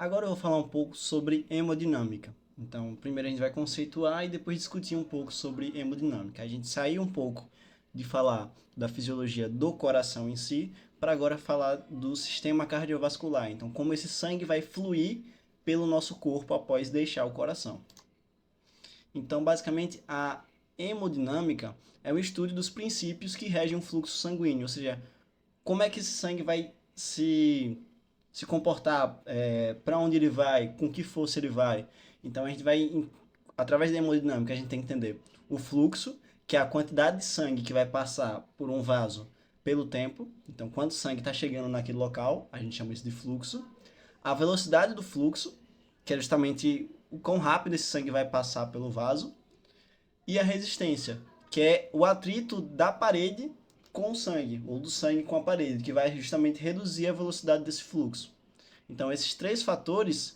Agora eu vou falar um pouco sobre hemodinâmica. Então, primeiro a gente vai conceituar e depois discutir um pouco sobre hemodinâmica. A gente saiu um pouco de falar da fisiologia do coração em si, para agora falar do sistema cardiovascular. Então, como esse sangue vai fluir pelo nosso corpo após deixar o coração. Então, basicamente, a hemodinâmica é o estudo dos princípios que regem o fluxo sanguíneo, ou seja, como é que esse sangue vai se comportar, para onde ele vai, com que força ele vai. Então a gente vai, através da hemodinâmica, a gente tem que entender o fluxo, que é a quantidade de sangue que vai passar por um vaso pelo tempo. Então, quanto sangue está chegando naquele local, a gente chama isso de fluxo. A velocidade do fluxo, que é justamente o quão rápido esse sangue vai passar pelo vaso. E a resistência, que é o atrito da parede com o sangue, ou do sangue com a parede, que vai justamente reduzir a velocidade desse fluxo. Então, esses três fatores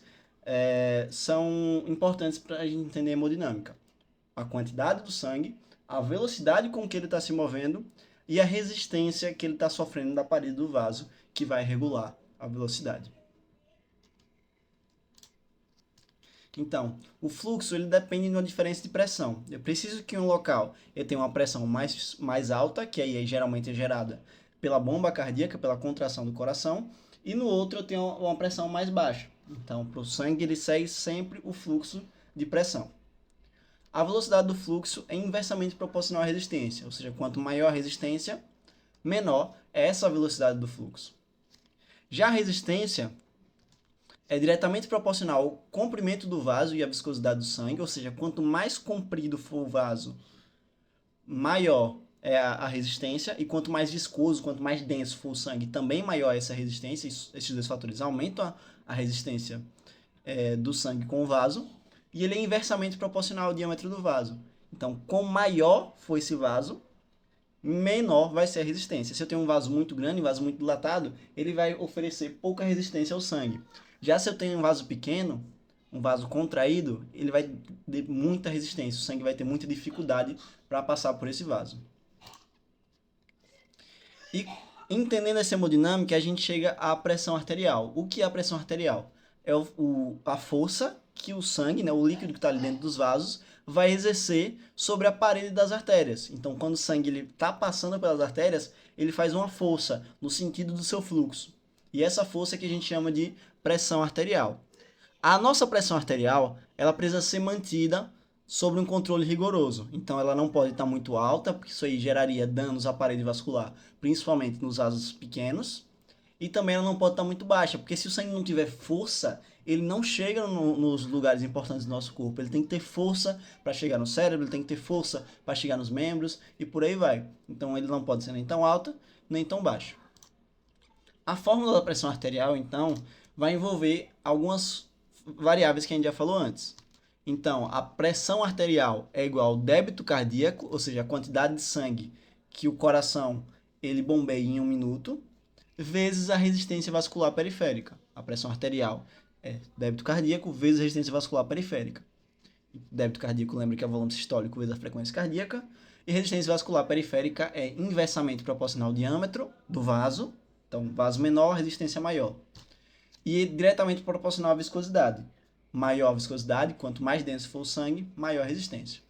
são importantes para a gente entender a hemodinâmica. A quantidade do sangue, a velocidade com que ele está se movendo e a resistência que ele está sofrendo da parede do vaso, que vai regular a velocidade. Então, o fluxo ele depende de uma diferença de pressão. Eu preciso que um local ele tenha uma pressão mais alta, que aí geralmente é gerada pela bomba cardíaca, pela contração do coração, e no outro eu tenho uma pressão mais baixa. Então, para o sangue ele segue sempre o fluxo de pressão. A velocidade do fluxo é inversamente proporcional à resistência, ou seja, quanto maior a resistência, menor é essa velocidade do fluxo. Já a resistência é diretamente proporcional ao comprimento do vaso e à viscosidade do sangue, ou seja, quanto mais comprido for o vaso, maior é a resistência, e quanto mais viscoso, quanto mais denso for o sangue, também maior é essa resistência. Esses dois fatores aumentam a resistência do sangue com o vaso, e ele é inversamente proporcional ao diâmetro do vaso. Então, quanto maior for esse vaso, menor vai ser a resistência. Se eu tenho um vaso muito grande, um vaso muito dilatado, ele vai oferecer pouca resistência ao sangue. Já se eu tenho um vaso pequeno, um vaso contraído, ele vai ter muita resistência, o sangue vai ter muita dificuldade para passar por esse vaso. E entendendo essa hemodinâmica, a gente chega à pressão arterial. O que é a pressão arterial? É a força que o sangue, né, o líquido que está ali dentro dos vasos, vai exercer sobre a parede das artérias. Então, quando o sangue está passando pelas artérias, ele faz uma força no sentido do seu fluxo. E essa força é que a gente chama de pressão arterial. A nossa pressão arterial, ela precisa ser mantida sobre um controle rigoroso. Então, ela não pode estar muito alta, porque isso aí geraria danos à parede vascular, principalmente nos vasos pequenos. E também ela não pode estar muito baixa, porque se o sangue não tiver força, ele não chega nos lugares importantes do nosso corpo. Ele tem que ter força para chegar no cérebro, ele tem que ter força para chegar nos membros e por aí vai. Então, ele não pode ser nem tão alta, nem tão baixa. A fórmula da pressão arterial, então, vai envolver algumas variáveis que a gente já falou antes. Então, a pressão arterial é igual ao débito cardíaco, ou seja, a quantidade de sangue que o coração ele bombeia em um minuto, vezes a resistência vascular periférica. A pressão arterial é débito cardíaco vezes a resistência vascular periférica. Débito cardíaco, lembra que é o volume sistólico vezes a frequência cardíaca. E resistência vascular periférica é inversamente proporcional ao diâmetro do vaso. Então, vaso menor, resistência maior. E é diretamente proporcional à viscosidade. Maior a viscosidade, quanto mais denso for o sangue, maior a resistência.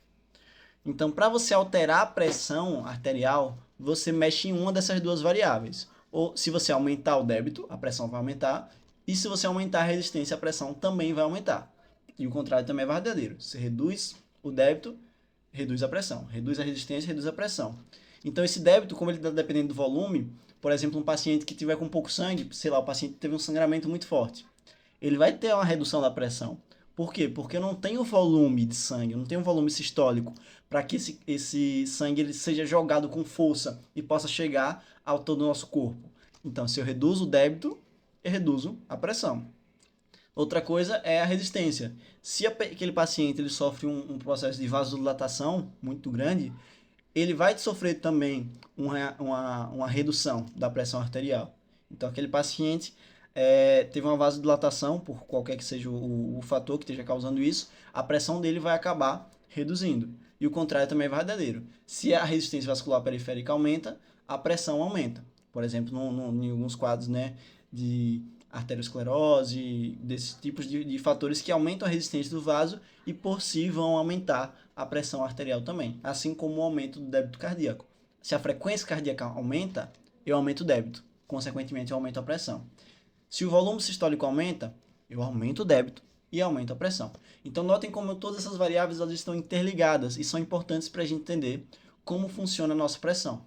Então, para você alterar a pressão arterial, você mexe em uma dessas duas variáveis. Ou se você aumentar o débito, a pressão vai aumentar. E se você aumentar a resistência, a pressão também vai aumentar. E o contrário também é verdadeiro. Você reduz o débito, reduz a pressão. Reduz a resistência, reduz a pressão. Então, esse débito, como ele está dependendo do volume, por exemplo, um paciente que tiver com pouco sangue, sei lá, o paciente teve um sangramento muito forte, ele vai ter uma redução da pressão. Por quê? Porque eu não tenho volume de sangue, eu não tenho volume sistólico para que esse sangue ele seja jogado com força e possa chegar ao todo o nosso corpo. Então, se eu reduzo o débito, eu reduzo a pressão. Outra coisa é a resistência. Se aquele paciente ele sofre um processo de vasodilatação muito grande, ele vai sofrer também uma redução da pressão arterial. Então, aquele paciente teve uma vasodilatação, por qualquer que seja o fator que esteja causando isso, a pressão dele vai acabar reduzindo. E o contrário também é verdadeiro. Se a resistência vascular periférica aumenta, a pressão aumenta. Por exemplo, em alguns quadros, né, de arteriosclerose, desses tipos de fatores que aumentam a resistência do vaso e por si vão aumentar a pressão arterial também, assim como o aumento do débito cardíaco. Se a frequência cardíaca aumenta, eu aumento o débito, consequentemente eu aumento a pressão. Se o volume sistólico aumenta, eu aumento o débito e aumento a pressão. Então notem como todas essas variáveis elas estão interligadas e são importantes para a gente entender como funciona a nossa pressão.